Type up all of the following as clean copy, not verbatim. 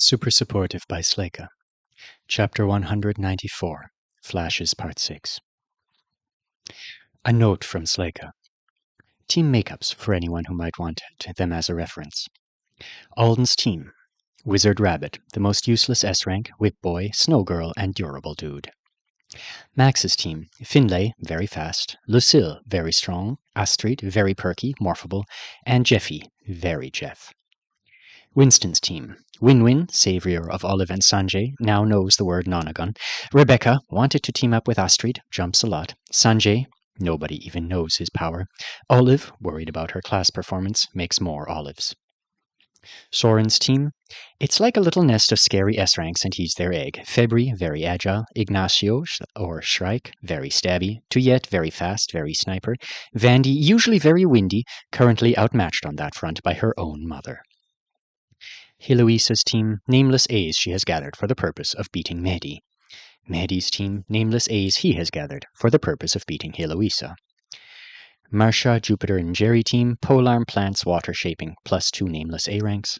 Super Supportive by Sleyca. Chapter 194, Flashes Part 6. A note from Sleyca. Team makeups for anyone who might want them as a reference. Alden's team. Wizard Rabbit, the most useless S-rank, Whip Boy, Snow Girl, and Durable Dude. Max's team. Finlay, very fast. Lucille, very strong. Astrid, very perky, morphable. And Jeffy, very Jeff. Winston's team. Win-Win, savior of Olive and Sanjay, now knows the word nonagon. Rebecca wanted to team up with Astrid, jumps a lot. Sanjay, nobody even knows his power. Olive, worried about her class performance, makes more olives. Soren's team. It's like a little nest of scary S-ranks and he's their egg. Febri, very agile. Ignacio, or Shrike, very stabby. Tuyet, very fast, very sniper. Vandy, usually very windy, currently outmatched on that front by her own mother. Heloisa's team, nameless A's she has gathered for the purpose of beating Mehdi. Mehdi's team, nameless A's he has gathered for the purpose of beating Heloisa. Marsha, Jupiter, and Jerry team, polearm plants water shaping, plus 2 nameless A ranks.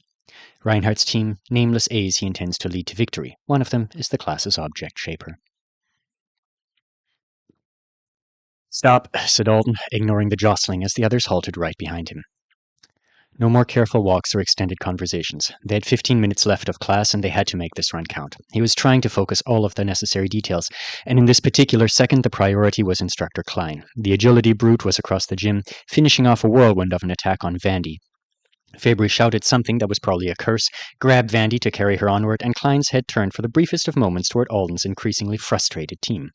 Reinhardt's team, nameless A's he intends to lead to victory. One of them is the class's object shaper. Stop, said Alden, ignoring the jostling as the others halted right behind him. No more careful walks or extended conversations. They had 15 minutes left of class, and they had to make this run count. He was trying to focus all of the necessary details, and in this particular second, the priority was Instructor Klein. The agility brute was across the gym, finishing off a whirlwind of an attack on Vandy. Fabry shouted something that was probably a curse, grabbed Vandy to carry her onward, and Klein's head turned for the briefest of moments toward Alden's increasingly frustrated team.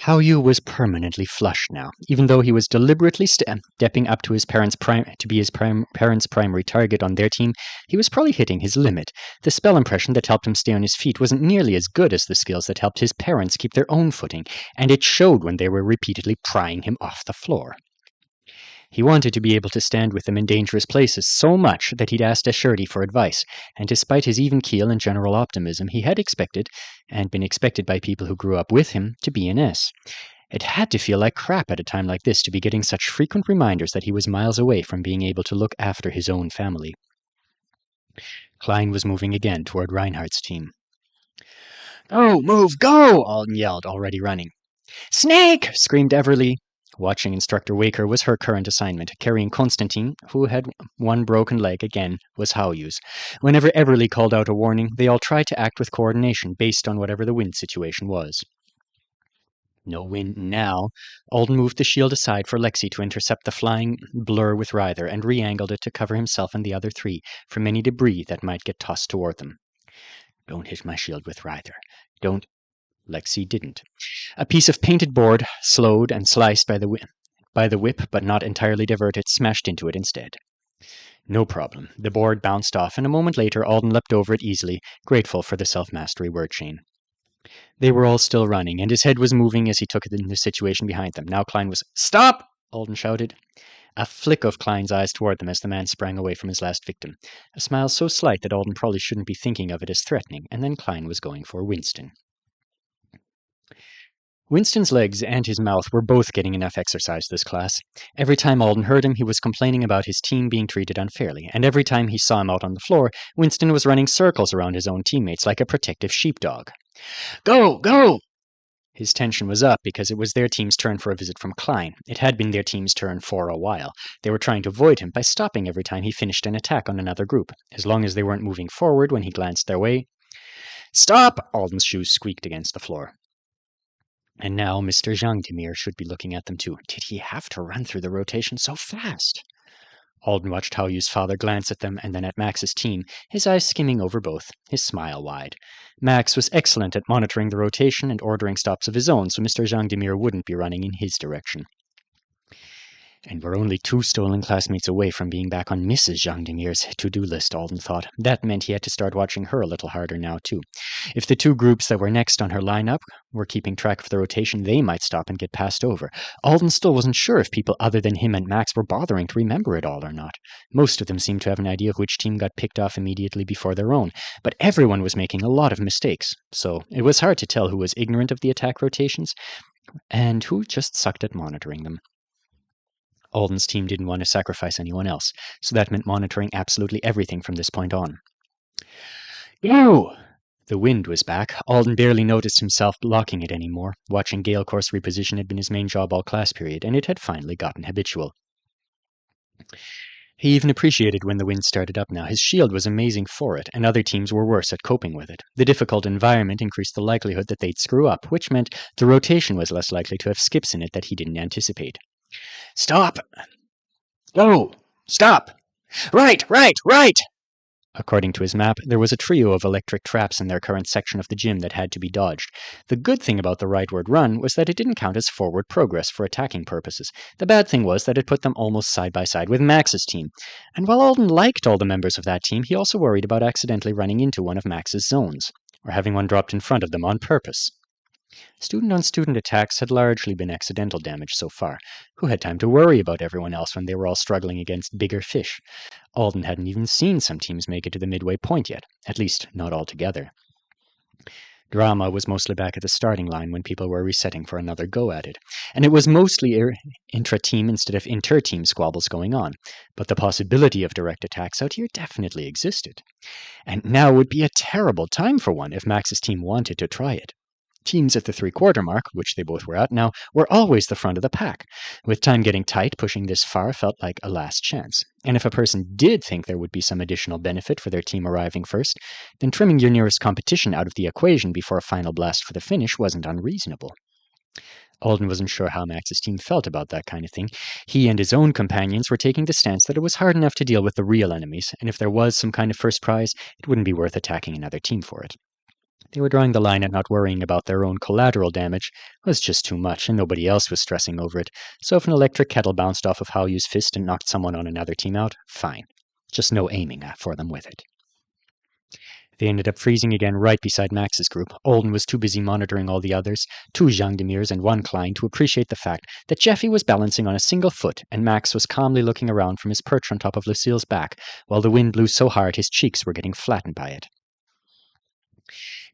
Hao-Yu was permanently flushed now. Even though he was deliberately stepping up to his parents' parents' primary target on their team, he was probably hitting his limit. The spell impression that helped him stay on his feet wasn't nearly as good as the skills that helped his parents keep their own footing, and it showed when they were repeatedly prying him off the floor. He wanted to be able to stand with them in dangerous places so much that he'd asked Ashurti for advice, and despite his even keel and general optimism, he had expected, and been expected by people who grew up with him, to be an S. It had to feel like crap at a time like this to be getting such frequent reminders that he was miles away from being able to look after his own family. Klein was moving again toward Reinhardt's team. "Go, move, go!" Alden yelled, already running. "Snake!" screamed Everly. Watching Instructor Waker was her current assignment. Carrying Constantine, who had one broken leg again, was Hao-Yu's. Whenever Everly called out a warning, they all tried to act with coordination based on whatever the wind situation was. No wind now. Alden moved the shield aside for Lexi to intercept the flying blur with Ryther and re-angled it to cover himself and the other 3 from any debris that might get tossed toward them. "Don't hit my shield with Ryther. Don't..." Lexi didn't. A piece of painted board, slowed and sliced by the whip, but not entirely diverted, smashed into it instead. No problem. The board bounced off, and a moment later Alden leapt over it easily, grateful for the self-mastery word chain. They were all still running, and his head was moving as he took in the situation behind them. Now Klein was... "Stop!" Alden shouted. A flick of Klein's eyes toward them as the man sprang away from his last victim. A smile so slight that Alden probably shouldn't be thinking of it as threatening, and then Klein was going for Winston. Winston's legs and his mouth were both getting enough exercise this class. Every time Alden heard him, he was complaining about his team being treated unfairly, and every time he saw him out on the floor, Winston was running circles around his own teammates like a protective sheepdog. "Go! Go!" His tension was up because it was their team's turn for a visit from Klein. It had been their team's turn for a while. They were trying to avoid him by stopping every time he finished an attack on another group, as long as they weren't moving forward when he glanced their way. "Stop!" Alden's shoes squeaked against the floor. And now Mr. Zhangdemir should be looking at them too. Did he have to run through the rotation so fast? Alden watched Hao-Yu's father glance at them and then at Max's team, his eyes skimming over both, his smile wide. Max was excellent at monitoring the rotation and ordering stops of his own, so Mr. Zhangdemir wouldn't be running in his direction. And we're only 2 stolen classmates away from being back on Mrs. Zhangdemir's to-do list, Alden thought. That meant he had to start watching her a little harder now, too. If the 2 groups that were next on her lineup were keeping track of the rotation, they might stop and get passed over. Alden still wasn't sure if people other than him and Max were bothering to remember it all or not. Most of them seemed to have an idea of which team got picked off immediately before their own, but everyone was making a lot of mistakes, so it was hard to tell who was ignorant of the attack rotations and who just sucked at monitoring them. Alden's team didn't want to sacrifice anyone else, so that meant monitoring absolutely everything from this point on. Go! The wind was back. Alden barely noticed himself blocking it anymore. Watching gale course reposition had been his main job all class period, and it had finally gotten habitual. He even appreciated when the wind started up now. His shield was amazing for it, and other teams were worse at coping with it. The difficult environment increased the likelihood that they'd screw up, which meant the rotation was less likely to have skips in it that he didn't anticipate. Stop! Go! Stop! Right! According to his map, there was a trio of electric traps in their current section of the gym that had to be dodged. The good thing about the rightward run was that it didn't count as forward progress for attacking purposes. The bad thing was that it put them almost side by side with Max's team. And while Alden liked all the members of that team, he also worried about accidentally running into one of Max's zones, or having one dropped in front of them on purpose. Student-on-student attacks had largely been accidental damage so far. Who had time to worry about everyone else when they were all struggling against bigger fish? Alden hadn't even seen some teams make it to the midway point yet, at least not all together. Drama was mostly back at the starting line when people were resetting for another go at it, and it was mostly intra-team instead of inter-team squabbles going on, but the possibility of direct attacks out here definitely existed. And now would be a terrible time for one if Max's team wanted to try it. Teams at the three-quarter mark, which they both were at now, were always the front of the pack. With time getting tight, pushing this far felt like a last chance. And if a person did think there would be some additional benefit for their team arriving first, then trimming your nearest competition out of the equation before a final blast for the finish wasn't unreasonable. Alden wasn't sure how Max's team felt about that kind of thing. He and his own companions were taking the stance that it was hard enough to deal with the real enemies, and if there was some kind of first prize, it wouldn't be worth attacking another team for it. They were drawing the line at not worrying about their own collateral damage. It was just too much, and nobody else was stressing over it. So if an electric kettle bounced off of Haoyu's fist and knocked someone on another team out, fine. Just no aiming for them with it. They ended up freezing again right beside Max's group. Alden was too busy monitoring all the others, 2 Jean Demirs and 1 Klein, to appreciate the fact that Jeffy was balancing on a single foot, and Max was calmly looking around from his perch on top of Lucille's back, while the wind blew so hard his cheeks were getting flattened by it.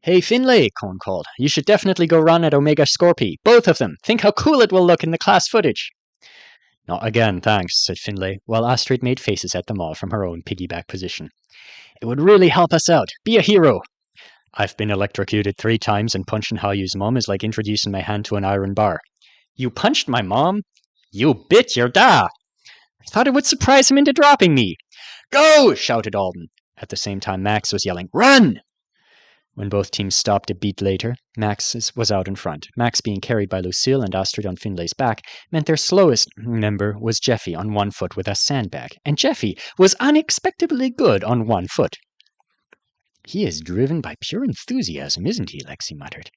Hey, Finlay, Cone called. You should definitely go run at Omega Scorpii. Both of them. Think how cool it will look in the class footage. Not again, thanks, said Finlay, while Astrid made faces at them all from her own piggyback position. It would really help us out. Be a hero. I've been electrocuted 3 times, and punching Haoyu's mom is like introducing my hand to an iron bar. You punched my mom? You bit your da! I thought it would surprise him into dropping me. Go! Shouted Alden. At the same time, Max was yelling, Run! When both teams stopped a beat later, Max was out in front. Max being carried by Lucille and Astrid on Finlay's back meant their slowest member was Jeffy on 1 foot with a sandbag, and Jeffy was unexpectedly good on 1 foot. He is driven by pure enthusiasm, isn't he? Lexi muttered.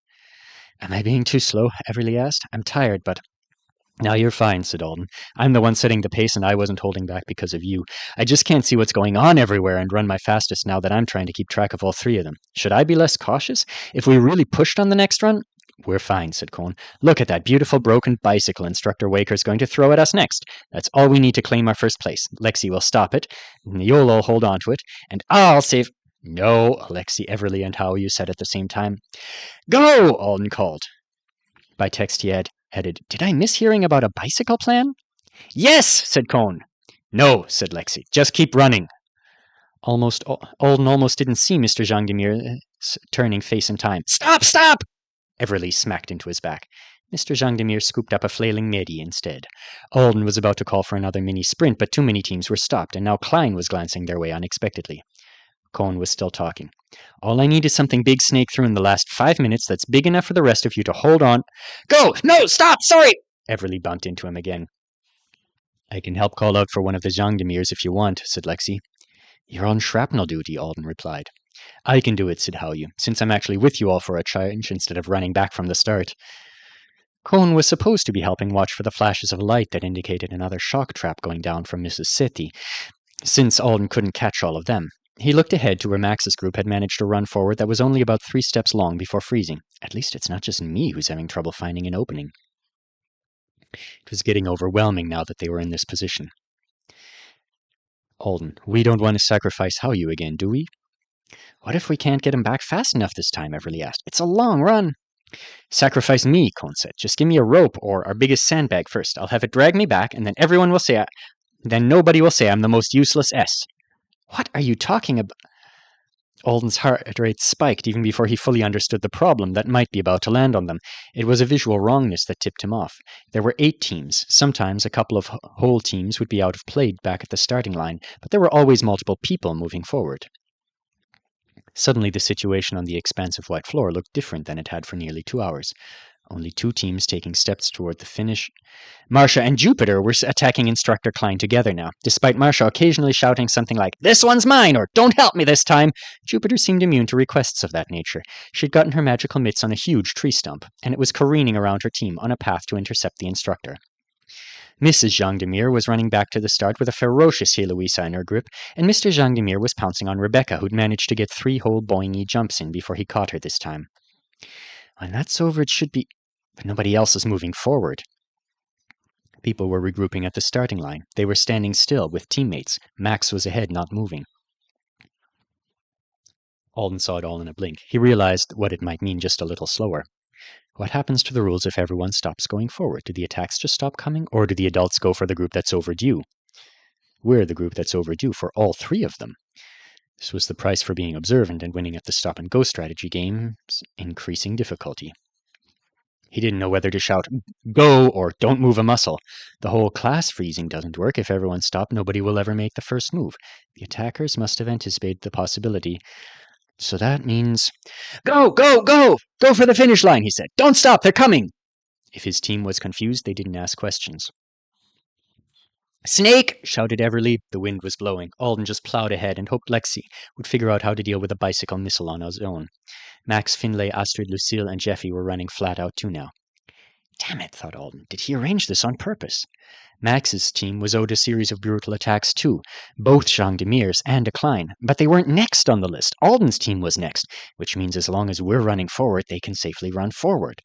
Am I being too slow? Everly asked. I'm tired, but... Now you're fine, said Alden. I'm the one setting the pace, and I wasn't holding back because of you. I just can't see what's going on everywhere and run my fastest now that I'm trying to keep track of all 3 of them. Should I be less cautious? If we really pushed on the next run? We're fine, said Cone. Look at that beautiful broken bicycle Instructor Waker's going to throw at us next. That's all we need to claim our first place. Lexi will stop it, and you'll all hold on to it, and I'll save... No, Lexi, Everly, and Haoyu said at the same time. Go! Alden called. By text he added, Did I miss hearing about a bicycle plan? Yes, said Cone. No, said Lexi. Just keep running. Alden almost didn't see Mr. Jean Demir's turning face in time. Stop! Everly smacked into his back. Mr. Jean Demir scooped up a flailing Medi instead. Alden was about to call for another mini sprint, but too many teams were stopped, and now Klein was glancing their way unexpectedly. Cone was still talking. All I need is something big snake through in the last 5 minutes that's big enough for the rest of you to hold on. Go! No, stop! Sorry! Everly bumped into him again. I can help call out for one of the Jean Demirs if you want, said Lexi. You're on shrapnel duty, Alden replied. I can do it, said Haoyu, since I'm actually with you all for a change instead of running back from the start. Cone was supposed to be helping watch for the flashes of light that indicated another shock trap going down from Mrs. Sethi, since Alden couldn't catch all of them. He looked ahead to where Max's group had managed a run forward that was only about 3 steps long before freezing. At least it's not just me who's having trouble finding an opening. It was getting overwhelming now that they were in this position. Alden, we don't want to sacrifice Haoyu again, do we? What if we can't get him back fast enough this time? Everly asked. It's a long run. Sacrifice me, Cone said. Just give me a rope or our biggest sandbag first. I'll have it drag me back, and then then nobody will say I'm the most useless S. What are you talking about? Alden's heart rate spiked even before he fully understood the problem that might be about to land on them. It was a visual wrongness that tipped him off. There were 8 teams. Sometimes a couple of whole teams would be out of play back at the starting line, but there were always multiple people moving forward. Suddenly, the situation on the expansive white floor looked different than it had for nearly 2 hours. Only 2 teams taking steps toward the finish. Marcia and Jupiter were attacking Instructor Klein together now. Despite Marcia occasionally shouting something like, "This one's mine," or "Don't help me this time," Jupiter seemed immune to requests of that nature. She'd gotten her magical mitts on a huge tree stump, and it was careening around her team on a path to intercept the instructor. Mrs. Jean Demire was running back to the start with a ferocious Heloisa in her grip, and Mr. Jean Demire was pouncing on Rebecca, who'd managed to get 3 whole boingy jumps in before he caught her this time. When that's over, it should be... But nobody else is moving forward. People were regrouping at the starting line. They were standing still, with teammates. Max was ahead, not moving. Alden saw it all in a blink. He realized what it might mean just a little slower. What happens to the rules if everyone stops going forward? Do the attacks just stop coming, or do the adults go for the group that's overdue? We're the group that's overdue for all 3 of them. This was the price for being observant and winning at the stop-and-go strategy game's increasing difficulty. He didn't know whether to shout, "Go," or "Don't move a muscle." The whole class freezing doesn't work. If everyone stopped, nobody will ever make the first move. The attackers must have anticipated the possibility. So that means... "Go, go, go! Go for the finish line," he said. "Don't stop, they're coming!" If his team was confused, they didn't ask questions. "Snake!" shouted Everly. The wind was blowing. Alden just plowed ahead and hoped Lexi would figure out how to deal with a bicycle missile on his own. Max, Finlay, Astrid, Lucille, and Jeffy were running flat out too now. Damn it, thought Alden. Did he arrange this on purpose? Max's team was owed a series of brutal attacks too, both Jean Demire's and a Klein, but they weren't next on the list. Alden's team was next, which means as long as we're running forward, they can safely run forward.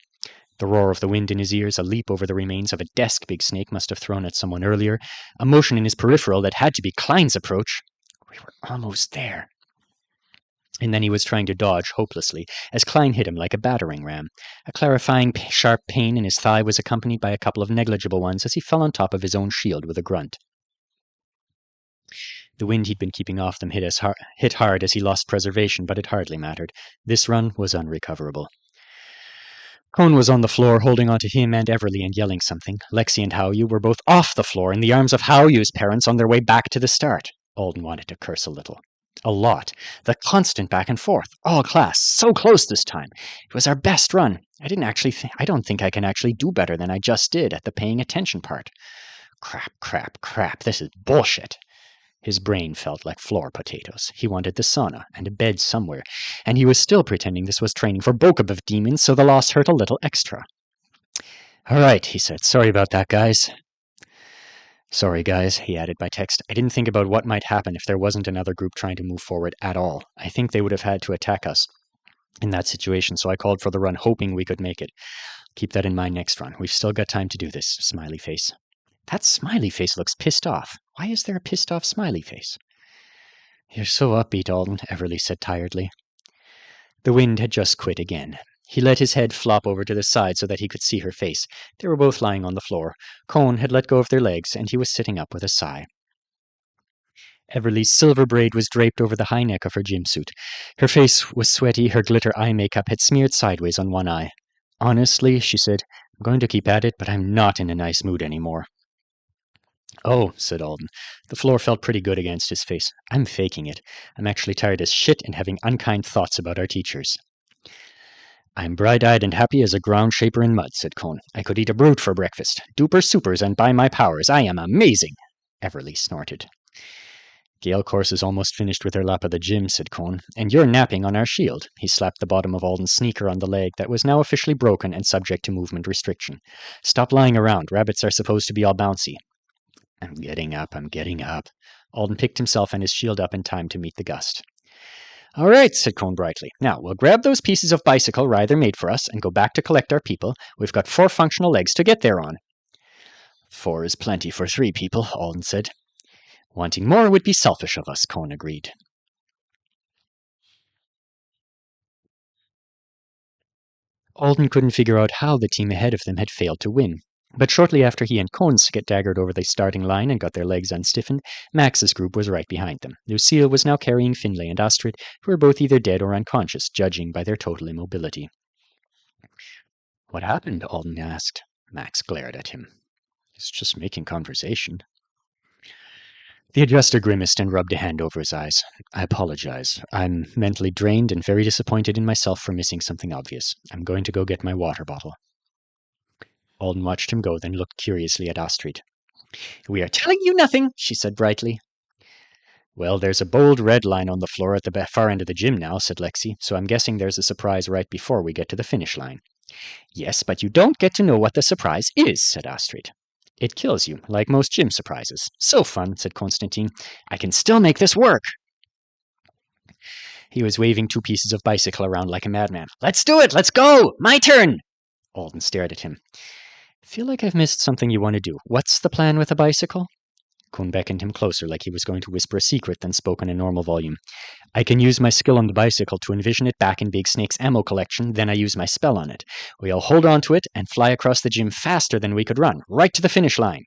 The roar of the wind in his ears, a leap over the remains of a desk Big Snake must have thrown at someone earlier, a motion in his peripheral that had to be Klein's approach. We were almost there. And then he was trying to dodge hopelessly as Klein hit him like a battering ram. A clarifying, sharp pain in his thigh was accompanied by a couple of negligible ones as he fell on top of his own shield with a grunt. The wind he'd been keeping off them hit hard as he lost preservation, but it hardly mattered. This run was unrecoverable. Cone was on the floor, holding onto him and Everly and yelling something. Lexi and Haoyu were both off the floor in the arms of Haoyu's parents on their way back to the start. Alden wanted to curse a little. A lot. The constant back and forth. All class. So close this time. It was our best run. I don't think I can actually do better than I just did at the paying attention part. Crap, crap, crap. This is bullshit. His brain felt like floor potatoes. He wanted the sauna and a bed somewhere, and he was still pretending this was training for Bokobov demons, so the loss hurt a little extra. "All right," he said. "Sorry about that, guys." "Sorry, guys," he added by text. "I didn't think about what might happen if there wasn't another group trying to move forward at all. I think they would have had to attack us in that situation, so I called for the run hoping we could make it. Keep that in mind next run. We've still got time to do this." Smiley face. That smiley face looks pissed off. Why is there a pissed off smiley face? "You're so upbeat, Alden," Everly said tiredly. The wind had just quit again. He let his head flop over to the side so that he could see her face. They were both lying on the floor. Cone had let go of their legs, and he was sitting up with a sigh. Everly's silver braid was draped over the high neck of her gym suit. Her face was sweaty, her glitter eye makeup had smeared sideways on one eye. "Honestly," she said, "I'm going to keep at it, but I'm not in a nice mood anymore." "Oh," said Alden. The floor felt pretty good against his face. "I'm faking it. I'm actually tired as shit and having unkind thoughts about our teachers." "I'm bright-eyed and happy as a ground shaper in mud," said Cone. "I could eat a brute for breakfast. Duper supers and buy my powers. I am amazing." Everly snorted. "Gale course is almost finished with her lap of the gym," said Cone. "And you're napping on our shield." He slapped the bottom of Alden's sneaker on the leg that was now officially broken and subject to movement restriction. "Stop lying around. Rabbits are supposed to be all bouncy." I'm getting up. Alden picked himself and his shield up in time to meet the gust. "All right," said Cone brightly. "Now, we'll grab those pieces of bicycle Ryther made for us and go back to collect our people. We've got 4 functional legs to get there on." "4 is plenty for 3 people," Alden said. "Wanting more would be selfish of us," Cone agreed. Alden couldn't figure out how the team ahead of them had failed to win. But shortly after he and Cones get daggered over the starting line and got their legs unstiffened, Max's group was right behind them. Lucille was now carrying Finlay and Astrid, who were both either dead or unconscious, judging by their total immobility. What happened? Alden asked. Max glared at him. He's just making conversation. The adjuster grimaced and rubbed a hand over his eyes. I apologize. I'm mentally drained and very disappointed in myself for missing something obvious. I'm going to go get my water bottle. Alden watched him go, then looked curiously at Astrid. We are telling you nothing, she said brightly. Well, there's a bold red line on the floor at the far end of the gym now, said Lexi, so I'm guessing there's a surprise right before we get to the finish line. Yes, but you don't get to know what the surprise is, said Astrid. It kills you, like most gym surprises. So fun, said Constantine. I can still make this work. He was waving 2 pieces of bicycle around like a madman. Let's do it! Let's go! My turn! Alden stared at him. Feel like I've missed something you want to do. What's the plan with the bicycle? Kuhn beckoned him closer like he was going to whisper a secret, then spoke in a normal volume. I can use my skill on the bicycle to envision it back in Big Snake's ammo collection, then I use my spell on it. We'll hold on to it and fly across the gym faster than we could run, right to the finish line.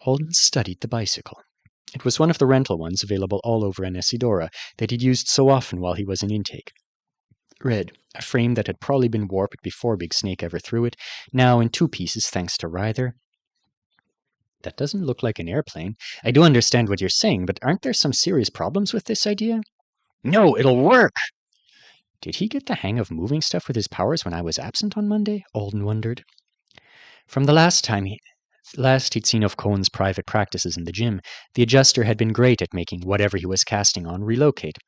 Alden studied the bicycle. It was one of the rental ones available all over Anesidora that he'd used so often while he was in intake. Red, a frame that had probably been warped before Big Snake ever threw it, now in 2 pieces thanks to Ryther. That doesn't look like an airplane. I do understand what you're saying, but aren't there some serious problems with this idea? No, it'll work! Did he get the hang of moving stuff with his powers when I was absent on Monday? Alden wondered. From the last he'd seen of Cohen's private practices in the gym, the adjuster had been great at making whatever he was casting on relocate.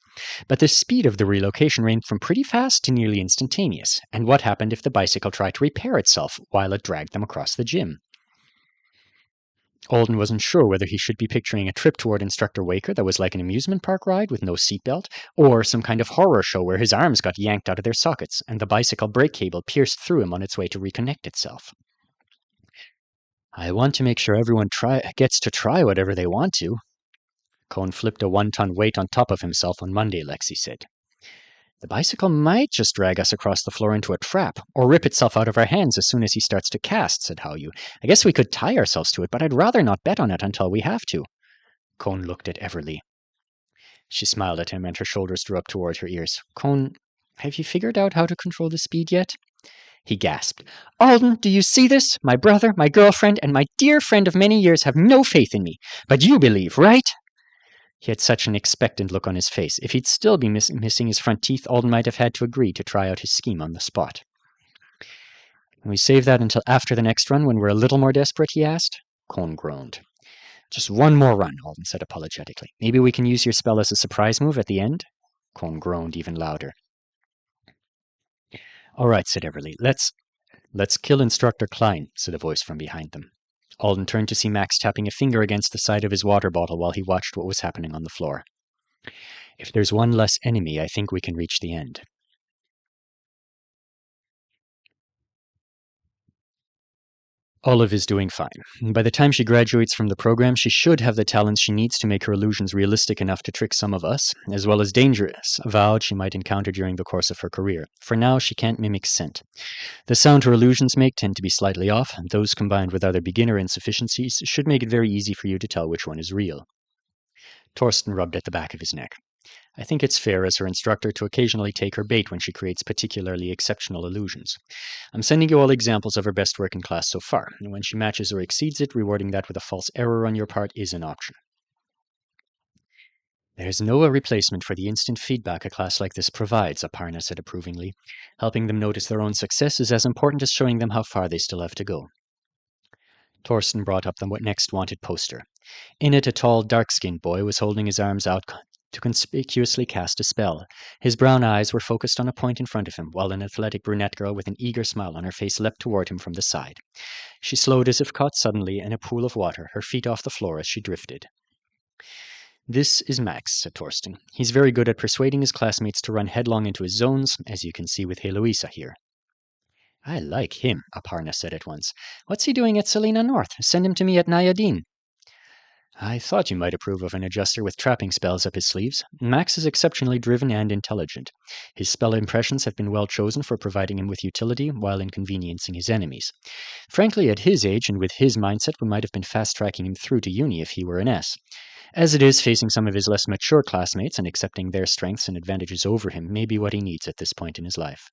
But the speed of the relocation ranged from pretty fast to nearly instantaneous. And what happened if the bicycle tried to repair itself while it dragged them across the gym? Alden wasn't sure whether he should be picturing a trip toward Instructor Waker that was like an amusement park ride with no seatbelt, or some kind of horror show where his arms got yanked out of their sockets and the bicycle brake cable pierced through him on its way to reconnect itself. I want to make sure everyone gets to try whatever they want to. Cohn flipped a 1-ton weight on top of himself on Monday, Lexi said. The bicycle might just drag us across the floor into a trap, or rip itself out of our hands as soon as he starts to cast, said Haoyu. I guess we could tie ourselves to it, but I'd rather not bet on it until we have to. Cohn looked at Everly. She smiled at him, and her shoulders drew up toward her ears. Cohn, have you figured out how to control the speed yet? He gasped. Alden, do you see this? My brother, my girlfriend, and my dear friend of many years have no faith in me. But you believe, right? He had such an expectant look on his face. If he'd still be missing his front teeth, Alden might have had to agree to try out his scheme on the spot. Can we save that until after the next run when we're a little more desperate, he asked. Cohn groaned. Just one more run, Alden said apologetically. Maybe we can use your spell as a surprise move at the end? Cohn groaned even louder. All right, said Everly. Let's kill Instructor Klein, said a voice from behind them. Alden turned to see Max tapping a finger against the side of his water bottle while he watched what was happening on the floor. If there's one less enemy, I think we can reach the end. Olive is doing fine. By the time she graduates from the program, she should have the talents she needs to make her illusions realistic enough to trick some of us, as well as dangerous, avowed she might encounter during the course of her career. For now, she can't mimic scent. The sound her illusions make tend to be slightly off, and those combined with other beginner insufficiencies should make it very easy for you to tell which one is real. Torsten rubbed at the back of his neck. I think it's fair as her instructor to occasionally take her bait when she creates particularly exceptional illusions. I'm sending you all examples of her best work in class so far, and when she matches or exceeds it, rewarding that with a false error on your part is an option. There's no replacement for the instant feedback a class like this provides, Aparna said approvingly. Helping them notice their own success is as important as showing them how far they still have to go. Torsten brought up the next wanted poster. In it, a tall, dark-skinned boy was holding his arms out to conspicuously cast a spell. His brown eyes were focused on a point in front of him, while an athletic brunette girl with an eager smile on her face leapt toward him from the side. She slowed as if caught suddenly in a pool of water, her feet off the floor as she drifted. This is Max, said Torsten. He's very good at persuading his classmates to run headlong into his zones, as you can see with Heloisa here. I like him, Aparna said at once. What's he doing at Selena North? Send him to me at Nayadin. I thought you might approve of an adjuster with trapping spells up his sleeves. Max is exceptionally driven and intelligent. His spell impressions have been well chosen for providing him with utility while inconveniencing his enemies. Frankly, at his age and with his mindset, we might have been fast-tracking him through to uni if he were an S. As it is, facing some of his less mature classmates and accepting their strengths and advantages over him may be what he needs at this point in his life.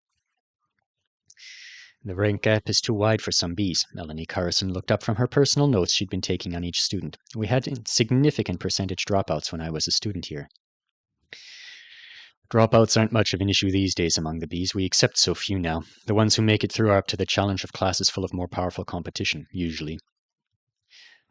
The rank gap is too wide for some Bs. Melanie Carson looked up from her personal notes she'd been taking on each student. We had significant percentage dropouts when I was a student here. Dropouts aren't much of an issue these days among the Bs. We accept so few now. The ones who make it through are up to the challenge of classes full of more powerful competition, usually.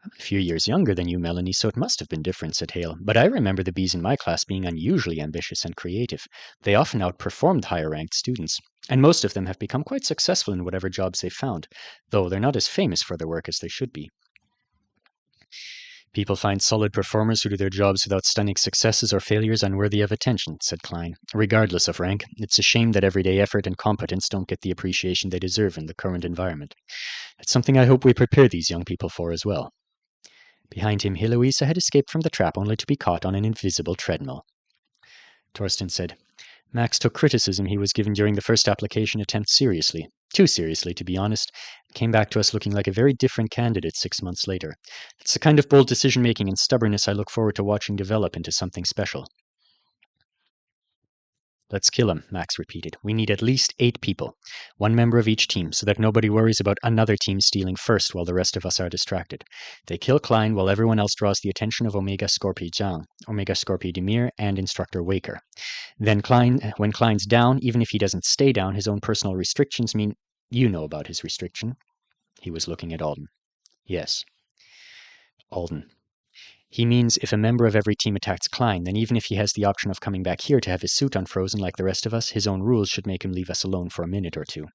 I'm a few years younger than you, Melanie, so it must have been different, said Hale. But I remember the Bs in my class being unusually ambitious and creative. They often outperformed higher-ranked students, and most of them have become quite successful in whatever jobs they've found, though they're not as famous for their work as they should be. People find solid performers who do their jobs without stunning successes or failures unworthy of attention, said Klein. Regardless of rank, it's a shame that everyday effort and competence don't get the appreciation they deserve in the current environment. It's something I hope we prepare these young people for as well. Behind him, Heloisa had escaped from the trap only to be caught on an invisible treadmill. Torsten said, Max took criticism he was given during the first application attempt seriously. Too seriously, to be honest. Came back to us looking like a very different candidate 6 months later. It's the kind of bold decision-making and stubbornness I look forward to watching develop into something special. Let's kill him, Max repeated. We need at least 8 people. 1 member of each team, so that nobody worries about another team stealing first while the rest of us are distracted. They kill Klein while everyone else draws the attention of Omega Scorpio Zhang, Omega Scorpio Demir, and Instructor Waker. Then when Klein's down, even if he doesn't stay down, his own personal restrictions mean... You know about his restriction. He was looking at Alden. Yes. Alden. He means if a member of every team attacks Klein, then even if he has the option of coming back here to have his suit unfrozen like the rest of us, his own rules should make him leave us alone for a minute or two.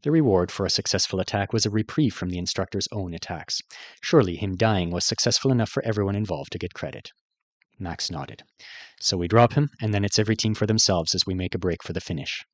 The reward for a successful attack was a reprieve from the instructor's own attacks. Surely him dying was successful enough for everyone involved to get credit. Max nodded. So we drop him, and then it's every team for themselves as we make a break for the finish.